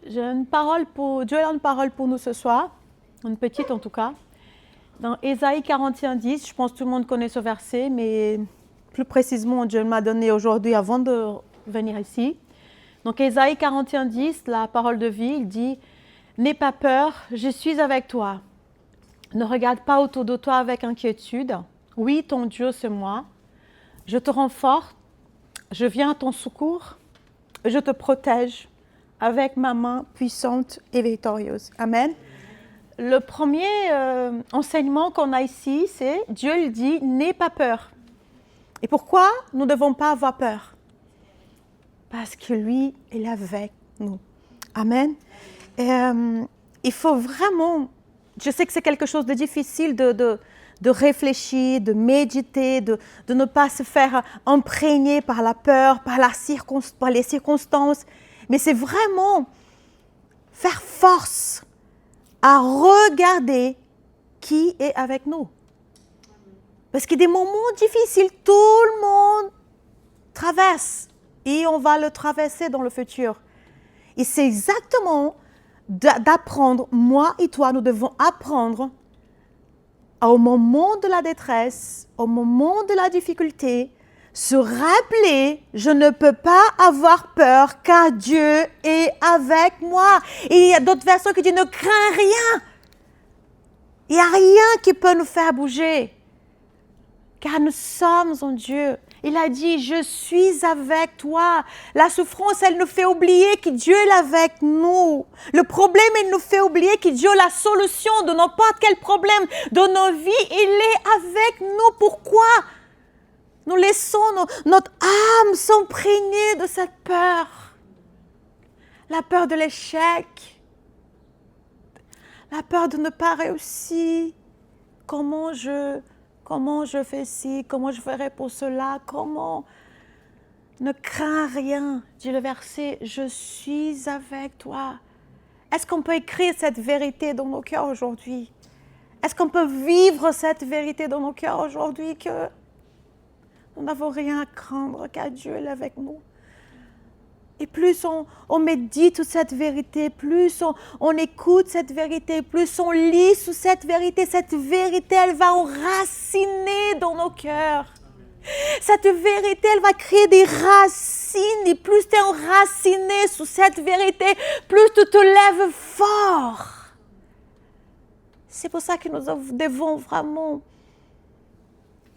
Dieu a une parole pour nous ce soir, une petite en tout cas. Dans Ésaïe 41:10, je pense que tout le monde connaît ce verset, mais plus précisément, Dieu m'a donné aujourd'hui avant de venir ici. Donc Ésaïe 41:10, la parole de vie, il dit « N'aie pas peur, je suis avec toi. Ne regarde pas autour de toi avec inquiétude. Oui, ton Dieu, c'est moi. Je te rends fort, je viens à ton secours, je te protège avec ma main puissante et victorieuse. » Amen. Le premier enseignement qu'on a ici, c'est Dieu il dit « N'aie pas peur ». Et pourquoi nous ne devons pas avoir peur? Parce que lui, il est avec nous. Amen. Et, il faut vraiment, je sais que c'est quelque chose de difficile de réfléchir, de méditer, de ne pas se faire imprégner par la peur, par les circonstances, mais c'est vraiment faire force à regarder qui est avec nous. Parce que des moments difficiles, tout le monde traverse et on va le traverser dans le futur. Et c'est exactement d'apprendre, moi et toi, nous devons apprendre au moment de la détresse, au moment de la difficulté, se rappeler, je ne peux pas avoir peur car Dieu est avec moi. Et il y a d'autres versets qui disent, ne crains rien. Il n'y a rien qui peut nous faire bouger. Car nous sommes en Dieu. Il a dit, je suis avec toi. La souffrance, elle nous fait oublier que Dieu est avec nous. Le problème, il nous fait oublier que Dieu a la solution de n'importe quel problème de nos vies. Il est avec nous. Pourquoi nous laissons notre âme s'imprégner de cette peur? La peur de l'échec. La peur de ne pas réussir. Comment je fais ci? Comment je ferai pour cela? Comment? Ne crains rien, dit le verset, je suis avec toi. Est-ce qu'on peut écrire cette vérité dans nos cœurs aujourd'hui? Est-ce qu'on peut vivre cette vérité dans nos cœurs aujourd'hui que nous n'avons rien à craindre car Dieu est avec nous? Et plus on médite sur cette vérité, plus on écoute cette vérité, plus on lit sur cette vérité, elle va enraciner dans nos cœurs. Cette vérité, elle va créer des racines. Et plus tu es enraciné sous cette vérité, plus tu te lèves fort. C'est pour ça que nous devons vraiment,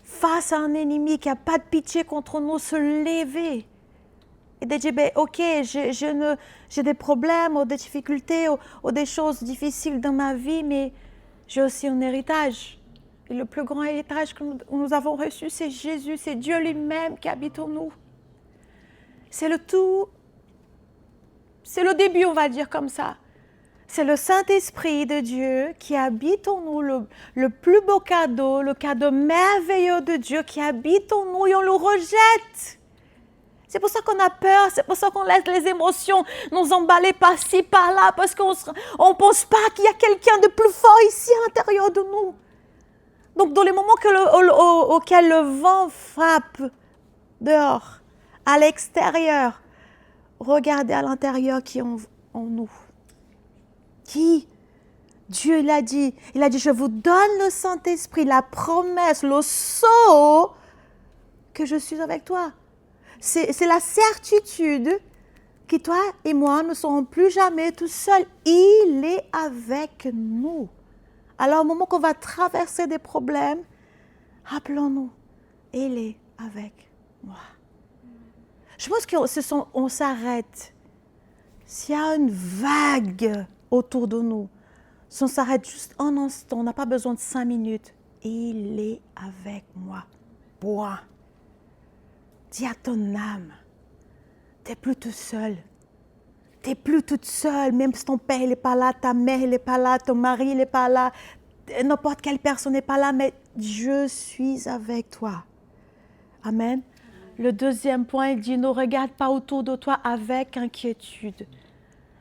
face à un ennemi qui n'a pas de pitié contre nous, se lever. Et de dire, ok, j'ai des problèmes ou des difficultés ou des choses difficiles dans ma vie, mais j'ai aussi un héritage. Et le plus grand héritage que nous avons reçu, c'est Jésus, c'est Dieu lui-même qui habite en nous. C'est le tout, c'est le début, on va dire comme ça. C'est le Saint-Esprit de Dieu qui habite en nous, le plus beau cadeau, le cadeau merveilleux de Dieu qui habite en nous et on le rejette. C'est pour ça qu'on a peur, c'est pour ça qu'on laisse les émotions nous emballer par-ci, par-là, parce qu'on ne pense pas qu'il y a quelqu'un de plus fort ici à l'intérieur de nous. Donc, dans les moments auxquels le vent frappe dehors, à l'extérieur, regardez à l'intérieur qui est en nous. Qui? Dieu il a dit, je vous donne le Saint-Esprit, la promesse, le sceau que je suis avec toi. C'est la certitude que toi et moi ne serons plus jamais tout seuls. Il est avec nous. Alors, au moment qu'on va traverser des problèmes, rappelons-nous, il est avec moi. Je pense qu'on s'arrête. S'il y a une vague autour de nous, si on s'arrête juste un instant, on n'a pas besoin de 5 minutes. Il est avec moi. Point. Dis à ton âme, tu n'es plus tout seul. Tu n'es plus toute seule, même si ton père n'est pas là, ta mère n'est pas là, ton mari n'est pas là, n'importe quelle personne n'est pas là, mais je suis avec toi. Amen. Le deuxième point, il dit, ne regarde pas autour de toi avec inquiétude.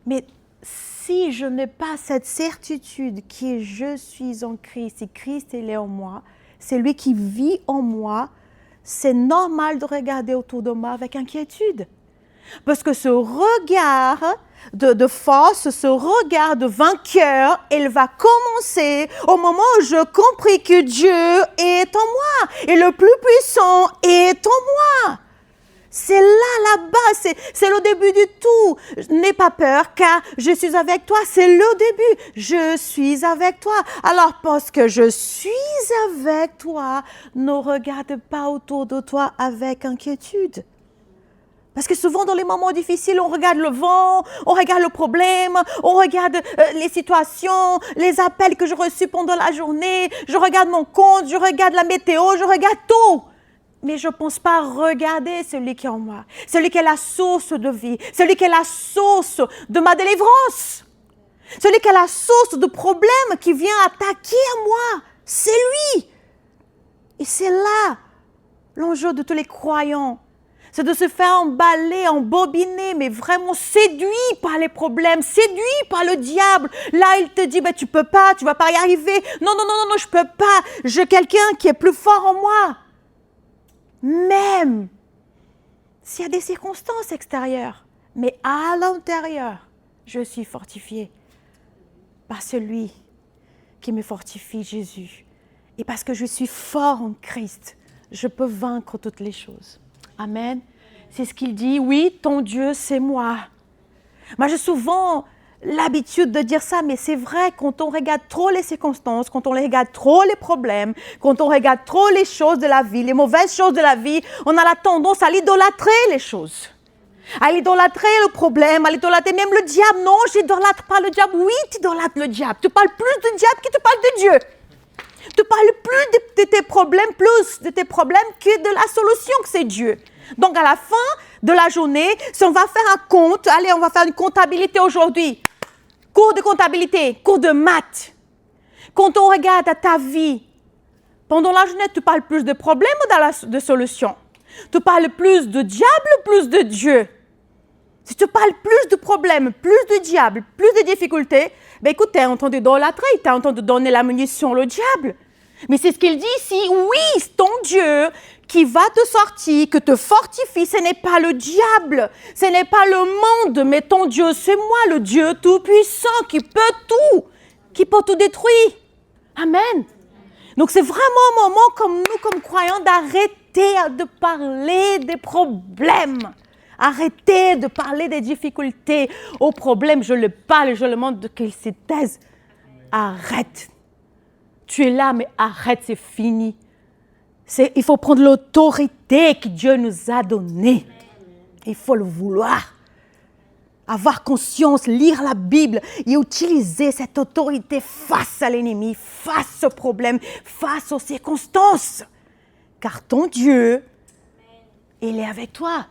Mais si je n'ai pas cette certitude que je suis en Christ, et Christ il est en moi, c'est lui qui vit en moi, c'est normal de regarder autour de moi avec inquiétude. Parce que ce regard de force, ce regard de vainqueur, il va commencer au moment où je compris que Dieu est en moi et le plus puissant est en moi. C'est là, la base, c'est le début du tout. N'aie pas peur car je suis avec toi. C'est le début. Je suis avec toi. Alors, parce que je suis avec toi, ne regarde pas autour de toi avec inquiétude. Parce que souvent, dans les moments difficiles, on regarde le vent, on regarde le problème, on regarde les situations, les appels que j'ai reçus pendant la journée, je regarde mon compte, je regarde la météo, je regarde tout. Mais je ne pense pas regarder celui qui est en moi, celui qui est la source de vie, celui qui est la source de ma délivrance, celui qui est la source de problèmes qui vient attaquer à moi. C'est lui. Et c'est là l'enjeu de tous les croyants. C'est de se faire emballer, embobiner, mais vraiment séduit par les problèmes, séduit par le diable. Là, il te dit, tu ne peux pas, tu ne vas pas y arriver. Non, je ne peux pas. J'ai quelqu'un qui est plus fort en moi. Même s'il y a des circonstances extérieures, mais à l'intérieur, je suis fortifiée par celui qui me fortifie, Jésus. Et parce que je suis fort en Christ, je peux vaincre toutes les choses. Amen. C'est ce qu'il dit. Oui, ton Dieu, c'est moi. Moi, j'ai souvent l'habitude de dire ça, mais c'est vrai, quand on regarde trop les circonstances, quand on regarde trop les problèmes, quand on regarde trop les choses de la vie, les mauvaises choses de la vie, on a la tendance à l'idolâtrer, les choses. À l'idolâtrer le problème, à l'idolâtrer même le diable. Non, j'idolâtre pas le diable. Oui, tu idolâtres le diable. Tu parles plus du diable que tu parles de Dieu. Tu parles plus de tes problèmes, que de la solution que c'est Dieu. Donc, à la fin de la journée, si on va faire un compte, allez, on va faire une comptabilité aujourd'hui. Cours de comptabilité, cours de maths. Quand on regarde à ta vie, pendant la journée, tu parles plus de problèmes ou de solutions? Tu parles plus de diable ou plus de Dieu? Si tu parles plus de problèmes, plus de diable, plus de difficultés, écoute, tu es en train d'idolâtrer, tu es en train de donner la munition au diable. Mais c'est ce qu'il dit ici, oui, c'est ton Dieu qui va te sortir, que te fortifie, ce n'est pas le diable, ce n'est pas le monde, mais ton Dieu, c'est moi, le Dieu tout-puissant qui peut tout détruire. Amen. Donc c'est vraiment un moment comme nous, comme croyants, d'arrêter de parler des problèmes. Arrêtez de parler des difficultés, aux problèmes. Je le parle, je le montre qu'ils se taisent. Arrête. Tu es là, mais arrête, c'est fini. Il faut prendre l'autorité que Dieu nous a donnée. Il faut le vouloir. Avoir conscience, lire la Bible et utiliser cette autorité face à l'ennemi, face aux problèmes, face aux circonstances. Car ton Dieu, il est avec toi.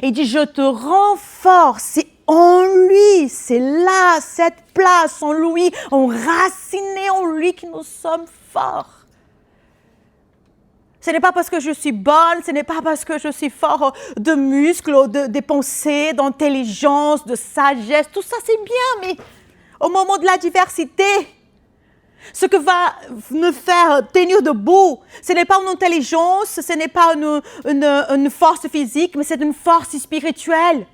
Il dit, je te renforce, c'est en lui, c'est là, cette place en lui, enraciné en lui que nous sommes forts. Ce n'est pas parce que je suis bonne, ce n'est pas parce que je suis fort de muscles, de pensées, d'intelligence, de sagesse, tout ça c'est bien, mais au moment de l'adversité, ce que va me faire tenir debout, ce n'est pas une intelligence, ce n'est pas une force physique, mais c'est une force spirituelle.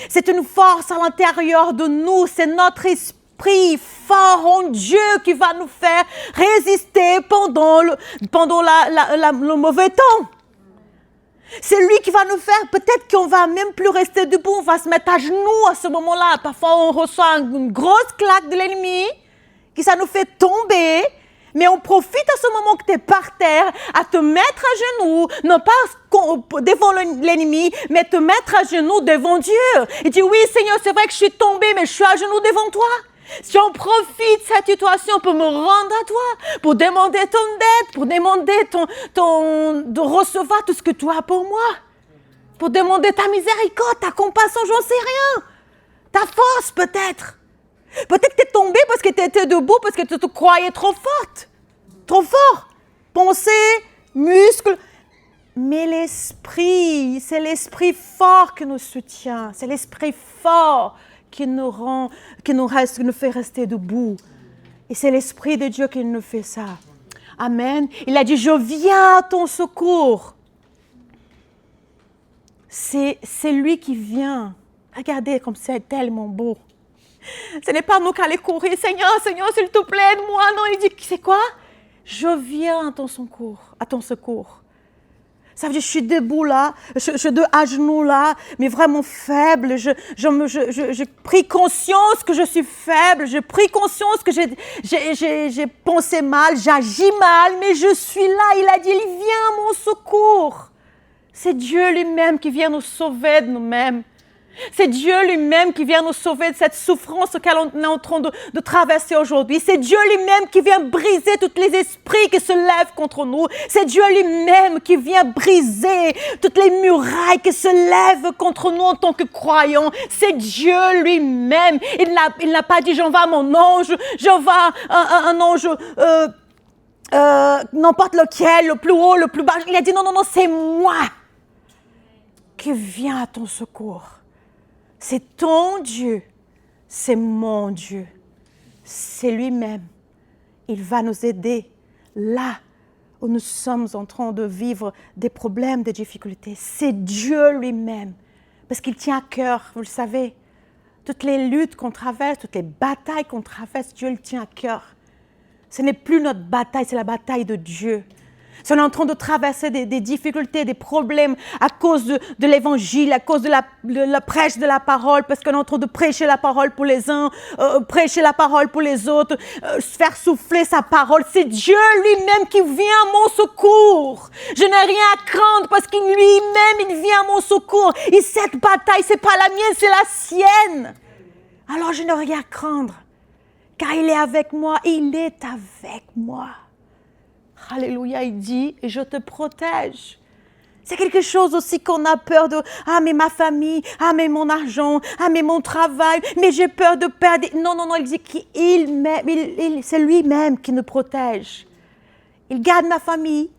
C'est une force à l'intérieur de nous, c'est notre esprit fort en Dieu qui va nous faire résister pendant le mauvais temps. C'est lui qui va nous faire, peut-être qu'on va même plus rester debout, on va se mettre à genoux à ce moment-là. Parfois on reçoit une grosse claque de l'ennemi, qui ça nous fait tomber, mais on profite à ce moment que tu es par terre, à te mettre à genoux, non pas devant l'ennemi, mais te mettre à genoux devant Dieu. Et dire, oui Seigneur, c'est vrai que je suis tombée, mais je suis à genoux devant toi. Si on profite de cette situation pour me rendre à toi, pour demander ton aide, pour demander de recevoir tout ce que tu as pour moi, pour demander ta miséricorde, ta compassion, j'en sais rien, ta force peut-être. Peut-être que tu es tombée parce que tu étais debout, parce que tu te croyais trop forte, trop fort. Pensée, muscles. Mais l'esprit, c'est l'esprit fort qui nous soutient. C'est l'esprit fort qui nous fait rester debout. Et c'est l'esprit de Dieu qui nous fait ça. Amen. Il a dit, je viens à ton secours. C'est lui qui vient. Regardez comme c'est tellement beau. Ce n'est pas nous qui allons courir. Seigneur, Seigneur, s'il te plaît, aide-moi. Non, il dit, c'est quoi? Je viens à ton secours. Ça veut dire, je suis debout là, je suis à genoux là, mais vraiment faible. J'ai pris conscience que je suis faible. J'ai pris conscience que j'ai pensé mal, j'agis mal, mais je suis là. Il a dit, il vient à mon secours. C'est Dieu lui-même qui vient nous sauver de nous-mêmes. C'est Dieu lui-même qui vient nous sauver de cette souffrance qu'on est en train de traverser aujourd'hui. C'est Dieu lui-même qui vient briser tous les esprits qui se lèvent contre nous. C'est Dieu lui-même qui vient briser toutes les murailles qui se lèvent contre nous en tant que croyants. C'est Dieu lui-même. Il n'a pas dit, j'envoie mon ange, j'envoie un ange... n'importe lequel, le plus haut, le plus bas. Il a dit, non, c'est moi qui viens à ton secours. C'est ton Dieu, c'est mon Dieu, c'est lui-même. Il va nous aider là où nous sommes en train de vivre des problèmes, des difficultés. C'est Dieu lui-même, parce qu'il tient à cœur, vous le savez. Toutes les luttes qu'on traverse, toutes les batailles qu'on traverse, Dieu le tient à cœur. Ce n'est plus notre bataille, c'est la bataille de Dieu. Si on est en train de traverser des difficultés, des problèmes à cause de l'évangile, à cause de la prêche de la parole, parce qu'on est en train de prêcher la parole pour les uns, prêcher la parole pour les autres, faire souffler sa parole, c'est Dieu lui-même qui vient à mon secours. Je n'ai rien à craindre parce qu'il lui-même, il vient à mon secours. Et cette bataille, c'est pas la mienne, c'est la sienne. Alors je n'ai rien à craindre, car il est avec moi, il est avec moi. Alléluia, il dit, et je te protège. C'est quelque chose aussi qu'on a peur de, mais ma famille, mais mon argent, mais mon travail, mais j'ai peur de perdre. Non, il dit qu'il c'est lui-même qui nous protège. Il garde ma famille,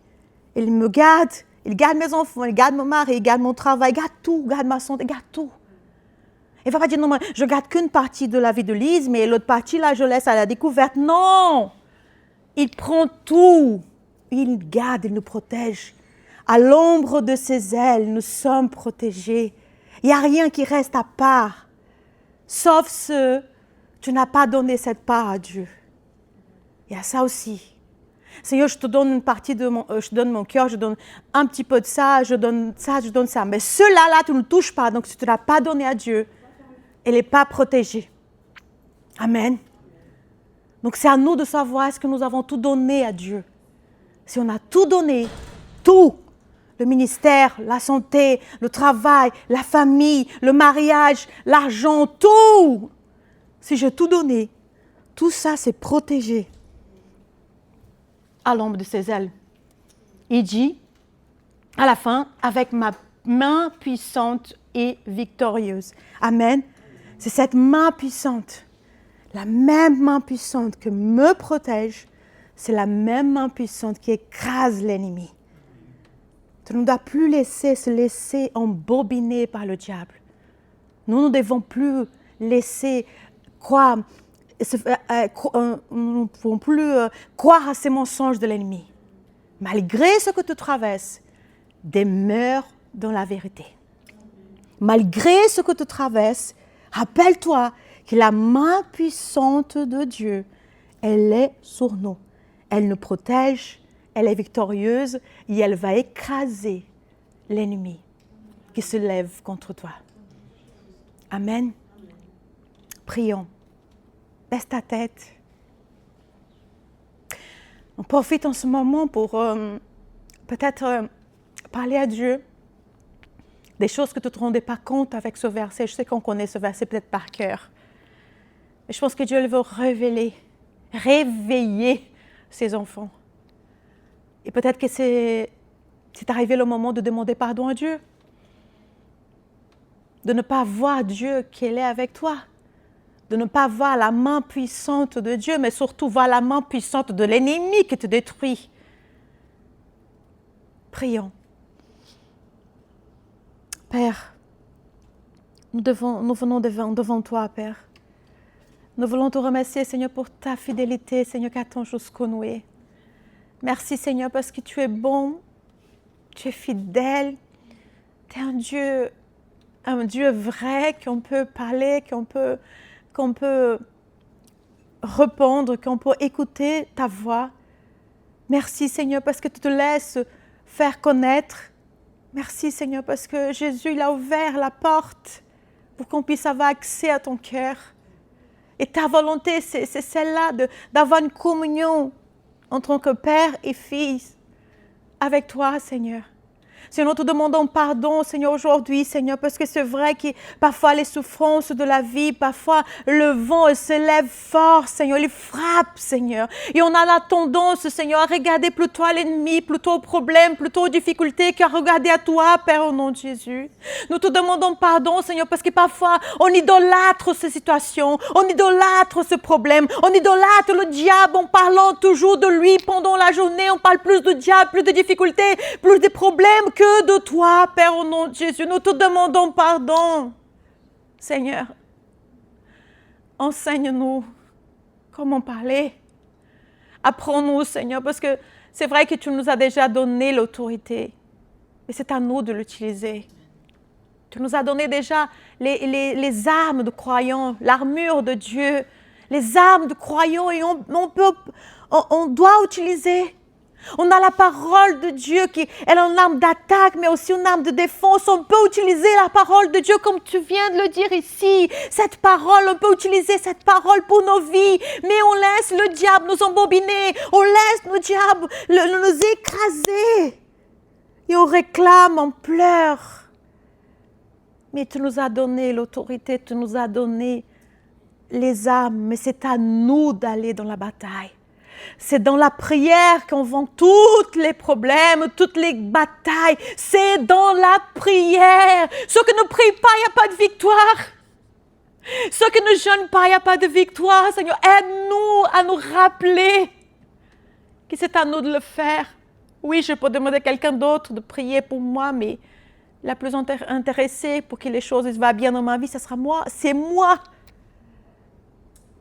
il me garde, il garde mes enfants, il garde mon mari, il garde mon travail, il garde tout, il garde ma santé, il garde tout. Il ne va pas dire, non, je ne garde qu'une partie de la vie de Lise, mais l'autre partie, là, je laisse à la découverte. Non! Il prend tout. Il garde, il nous protège. À l'ombre de ses ailes, nous sommes protégés. Il n'y a rien qui reste à part. Sauf ce, tu n'as pas donné cette part à Dieu. Il y a ça aussi. Seigneur, je te donne une partie de je donne mon cœur, je donne un petit peu de ça, je donne ça, je donne ça. Mais cela-là, tu ne touches pas. Donc, si tu ne l'as pas donné à Dieu, elle n'est pas protégée. Amen. Donc, c'est à nous de savoir est-ce que nous avons tout donné à Dieu. Si on a tout donné, tout, le ministère, la santé, le travail, la famille, le mariage, l'argent, tout. Si j'ai tout donné, tout ça, c'est protégé à l'ombre de ses ailes. Il dit, à la fin, avec ma main puissante et victorieuse. Amen. C'est cette main puissante, la même main puissante que me protège, c'est la même main puissante qui écrase l'ennemi. Tu ne dois plus se laisser embobiner par le diable. Nous ne devons plus laisser croire, nous ne pouvons plus croire à ces mensonges de l'ennemi. Malgré ce que tu traverses, demeure dans la vérité. Malgré ce que tu traverses, rappelle-toi que la main puissante de Dieu, elle est sur nous. Elle nous protège, elle est victorieuse et elle va écraser l'ennemi qui se lève contre toi. Amen. Prions. Baisse ta tête. On profite en ce moment pour peut-être parler à Dieu des choses que tu ne te rendais pas compte avec ce verset. Je sais qu'on connaît ce verset peut-être par cœur. Mais je pense que Dieu veut réveiller ses enfants. Et peut-être que c'est arrivé le moment de demander pardon à Dieu. De ne pas voir Dieu qu'il est avec toi. De ne pas voir la main puissante de Dieu, mais surtout voir la main puissante de l'ennemi qui te détruit. Prions. Père, nous venons devant toi, Père. Nous voulons te remercier, Seigneur, pour ta fidélité, Seigneur, qu'attends jusqu'au noué. Merci, Seigneur, parce que tu es bon, tu es fidèle, tu es un Dieu un Dieu vrai qu'on peut parler, qu'on peut répondre, qu'on peut écouter ta voix. Merci Seigneur parce que tu te laisses faire connaître. Merci Seigneur parce que Jésus il a ouvert la porte pour qu'on puisse avoir accès à ton cœur. Et ta volonté, c'est celle-là d'avoir une communion en tant que père et fils avec toi, Seigneur. Seigneur, nous te demandons pardon, Seigneur, aujourd'hui, Seigneur, parce que c'est vrai que parfois les souffrances de la vie, parfois le vent se lève fort, Seigneur, il frappe, Seigneur. Et on a la tendance, Seigneur, à regarder plutôt à l'ennemi, plutôt aux problèmes, plutôt aux difficultés, qu'à regarder à toi, Père, au nom de Jésus. Nous te demandons pardon, Seigneur, parce que parfois on idolâtre ces situations, on idolâtre ce problème, on idolâtre le diable en parlant toujours de lui pendant la journée. On parle plus de diable, plus de difficultés, plus de problèmes que de toi, Père, au nom de Jésus. Nous te demandons pardon, Seigneur. Enseigne-nous comment parler. Apprends-nous, Seigneur, parce que c'est vrai que tu nous as déjà donné l'autorité, mais c'est à nous de l'utiliser. Tu nous as donné déjà les armes de croyants, l'armure de Dieu, les armes de croyants, et on doit utiliser. On a la parole de Dieu qui est une arme d'attaque, mais aussi une arme de défense. On peut utiliser la parole de Dieu comme tu viens de le dire ici. Cette parole, on peut utiliser cette parole pour nos vies. Mais on laisse le diable nous embobiner. On laisse le diable nous écraser. Et on réclame, on pleure. Mais tu nous as donné l'autorité, tu nous as donné les armes. Mais c'est à nous d'aller dans la bataille. C'est dans la prière qu'on vend tous les problèmes, toutes les batailles. C'est dans la prière. Ceux qui ne prient pas, il n'y a pas de victoire. Ceux qui ne jeûnent pas, il n'y a pas de victoire. Seigneur, aide-nous à nous rappeler que c'est à nous de le faire. Oui, je peux demander à quelqu'un d'autre de prier pour moi, mais la plus intéressée pour que les choses vont bien dans ma vie, ce sera moi. C'est moi.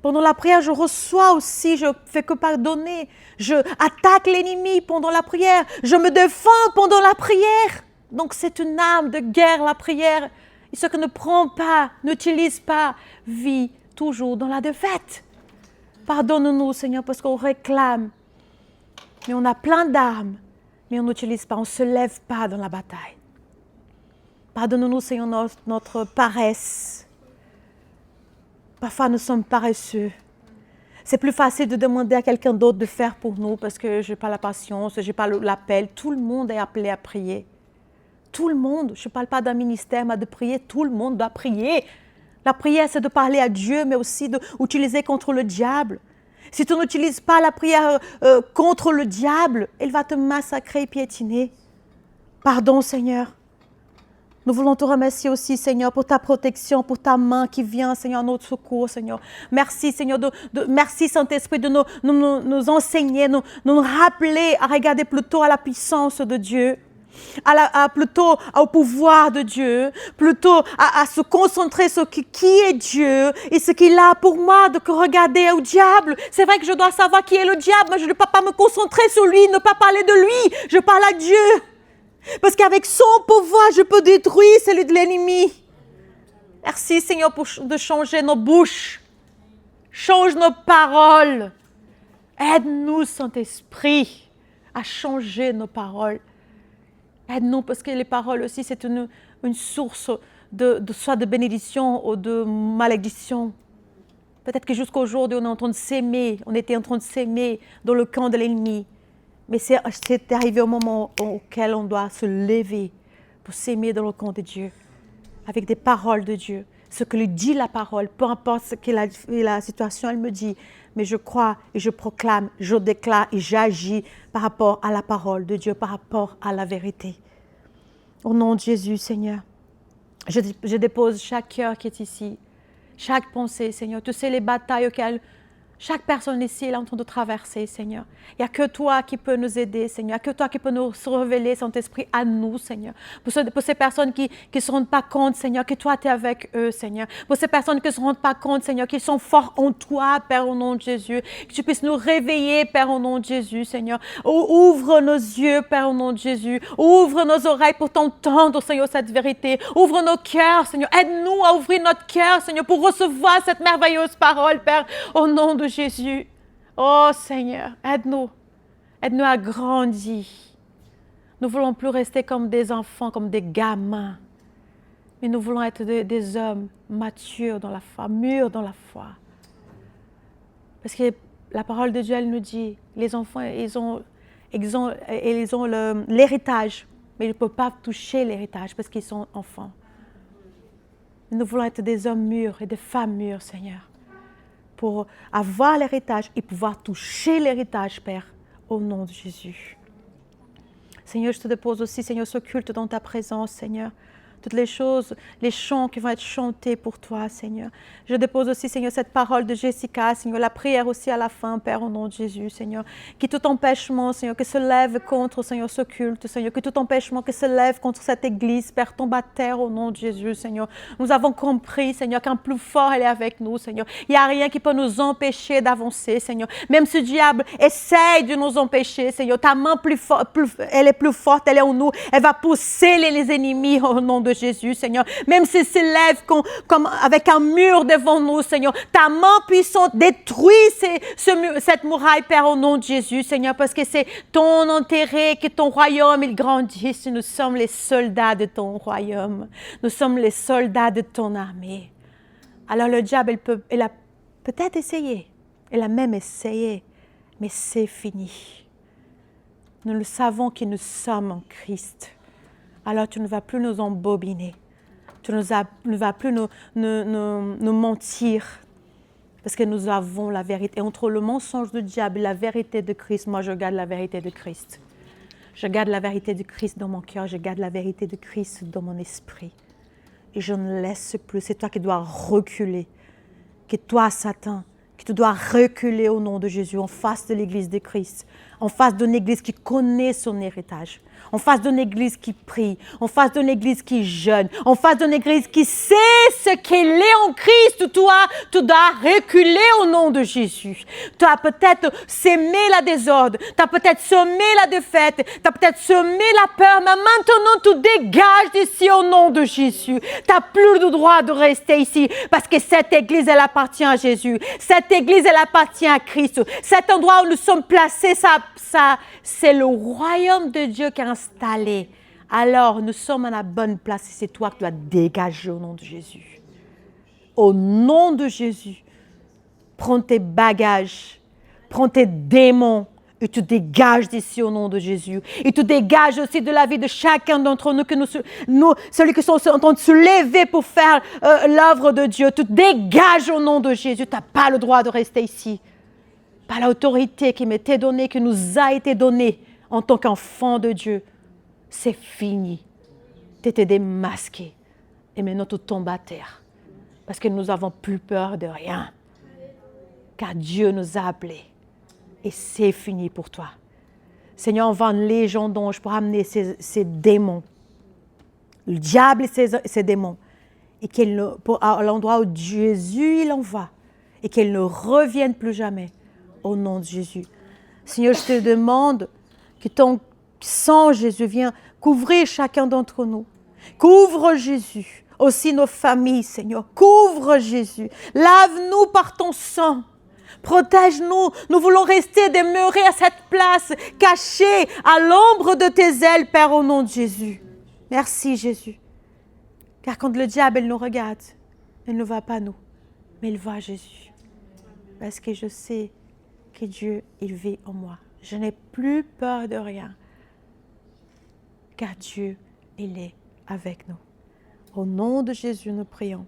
Pendant la prière, je reçois aussi, je ne fais que pardonner. Je attaque l'ennemi pendant la prière. Je me défends pendant la prière. Donc c'est une arme de guerre, la prière. Et ceux qui ne prend pas, n'utilise pas, vit toujours dans la défaite. Pardonne-nous, Seigneur, parce qu'on réclame. Mais on a plein d'armes, mais on n'utilise pas, on ne se lève pas dans la bataille. Pardonne-nous, Seigneur, notre paresse. Parfois, nous sommes paresseux. C'est plus facile de demander à quelqu'un d'autre de faire pour nous parce que je n'ai pas la patience, je n'ai pas l'appel. Tout le monde est appelé à prier. Tout le monde. Je ne parle pas d'un ministère, mais de prier. Tout le monde doit prier. La prière, c'est de parler à Dieu, mais aussi d'utiliser contre le diable. Si tu n'utilises pas la prière contre le diable, il va te massacrer et piétiner. Pardon, Seigneur. Nous voulons te remercier aussi, Seigneur, pour ta protection, pour ta main qui vient, Seigneur, à notre secours, Seigneur. Merci, Seigneur, merci, Saint-Esprit, de nous enseigner, nous rappeler à regarder plutôt à la puissance de Dieu, plutôt au pouvoir de Dieu, plutôt à se concentrer sur qui est Dieu et ce qu'il a pour moi, de regarder au diable. C'est vrai que je dois savoir qui est le diable, mais je ne peux pas me concentrer sur lui, ne pas parler de lui. Je parle à Dieu. Parce qu'avec son pouvoir, je peux détruire celui de l'ennemi. Merci, Seigneur, de changer nos bouches. Change nos paroles. Aide-nous, Saint-Esprit, à changer nos paroles. Aide-nous, parce que les paroles aussi, c'est une source soit de bénédiction ou de malédiction. Peut-être que jusqu'aujourd'hui, on est en train de s'aimer. On était en train de s'aimer dans le camp de l'ennemi. Mais c'est arrivé au moment auquel on doit se lever pour s'aimer dans le camp de Dieu, avec des paroles de Dieu. Ce que lui dit la parole, peu importe ce que la situation, elle me dit, mais je crois et je proclame, je déclare et j'agis par rapport à la parole de Dieu, par rapport à la vérité. Au nom de Jésus, Seigneur, je dépose chaque cœur qui est ici, chaque pensée, Seigneur. Tu sais les batailles auxquelles Chaque personne ici est en train de traverser, Seigneur. Il n'y a que toi qui peux nous aider, Seigneur. Il n'y a que toi qui peux nous révéler, Saint-Esprit, à nous, Seigneur. Pour ces personnes qui ne se rendent pas compte, Seigneur, que toi, tu es avec eux, Seigneur. Pour ces personnes qui ne se rendent pas compte, Seigneur, qu'ils sont forts en toi, Père, au nom de Jésus. Que tu puisses nous réveiller, Père, au nom de Jésus, Seigneur. Ouvre nos yeux, Père, au nom de Jésus. Ouvre nos oreilles pour t'entendre, Seigneur, cette vérité. Ouvre nos cœurs, Seigneur. Aide-nous à ouvrir notre cœur, Seigneur, pour recevoir cette merveilleuse parole, Père, au nom de Jésus. Oh Seigneur, aide-nous. Aide-nous à grandir. Nous ne voulons plus rester comme des enfants, comme des gamins. Mais nous voulons être des hommes matures dans la foi, mûrs dans la foi. Parce que la parole de Dieu, elle nous dit, les enfants, ils ont l'héritage, mais ils ne peuvent pas toucher l'héritage parce qu'ils sont enfants. Nous voulons être des hommes mûrs et des femmes mûres, Seigneur, pour avoir l'héritage et pouvoir toucher l'héritage, Père, au nom de Jésus. Seigneur, je te dépose aussi, Seigneur, ce culte dans ta présence, Seigneur. Toutes les choses, les chants qui vont être chantés pour toi, Seigneur. Je dépose aussi, Seigneur, cette parole de Jessica, Seigneur, la prière aussi à la fin, Père, au nom de Jésus, Seigneur. Que tout empêchement, Seigneur, que se lève contre, Seigneur, ce culte, Seigneur, que tout empêchement que se lève contre cette église, Père, tombe à terre au nom de Jésus, Seigneur. Nous avons compris, Seigneur, qu'un plus fort, elle est avec nous, Seigneur. Il n'y a rien qui peut nous empêcher d'avancer, Seigneur. Même ce diable essaye de nous empêcher, Seigneur. Ta main elle est plus forte, elle est en nous. Elle va pousser les ennemis au nom de Jésus, Seigneur. Même s'ils se lèvent comme avec un mur devant nous, Seigneur. Ta main puissante détruit cette muraille, Père, au nom de Jésus, Seigneur, parce que c'est ton intérêt que ton royaume, il grandisse. Nous sommes les soldats de ton royaume. Nous sommes les soldats de ton armée. Alors le diable, il a peut-être essayé. Il a même essayé. Mais c'est fini. Nous le savons que nous sommes en Christ. Alors tu ne vas plus nous embobiner. Tu ne vas plus nous mentir. Parce que nous avons la vérité. Et entre le mensonge du diable et la vérité de Christ, moi je garde la vérité de Christ. Je garde la vérité de Christ dans mon cœur. Je garde la vérité de Christ dans mon esprit. Et je ne laisse plus. C'est toi qui dois reculer. Que toi, Satan, que tu dois reculer au nom de Jésus en face de l'église de Christ. En face d'une église qui connaît son héritage. En face d'une église qui prie, en face d'une église qui jeûne, en face d'une église qui sait ce qu'elle est en Christ. Toi, tu dois reculer au nom de Jésus. Tu as peut-être semé la désordre, tu as peut-être semé la défaite, tu as peut-être semé la peur, mais maintenant tu dégages d'ici au nom de Jésus. Tu n'as plus le droit de rester ici parce que cette église, elle appartient à Jésus. Cette église, elle appartient à Christ. Cet endroit où nous sommes placés, c'est le royaume de Dieu qui est installé. Alors, nous sommes à la bonne place et c'est toi qui dois dégager au nom de Jésus. Au nom de Jésus, prends tes bagages, prends tes démons et tu dégages d'ici au nom de Jésus. Et tu dégages aussi de la vie de chacun d'entre nous, celui qui sont en train de se lever pour faire l'œuvre de Dieu. Tu dégages au nom de Jésus. Tu n'as pas le droit de rester ici. Par l'autorité qui m'était donnée, qui nous a été donnée en tant qu'enfant de Dieu. C'est fini. Tu étais démasqué. Et maintenant, tu tombes à terre. Parce que nous n'avons plus peur de rien. Car Dieu nous a appelés. Et c'est fini pour toi. Seigneur, envoie une légion d'anges pour amener ces démons. Le diable et ses démons. Et à l'endroit où Jésus il envoie. Et qu'ils ne reviennent plus jamais. Au nom de Jésus. Seigneur, je te demande que ton sang, Jésus, vienne couvrir chacun d'entre nous. Couvre Jésus. Aussi nos familles, Seigneur. Couvre Jésus. Lave-nous par ton sang. Protège-nous. Nous voulons rester demeurés à cette place, cachés à l'ombre de tes ailes, Père, au nom de Jésus. Merci, Jésus. Car quand le diable il nous regarde, il ne voit pas nous, mais il voit Jésus. Parce que je sais que Dieu, il vit en moi. Je n'ai plus peur de rien. Car Dieu, il est avec nous. Au nom de Jésus, nous prions.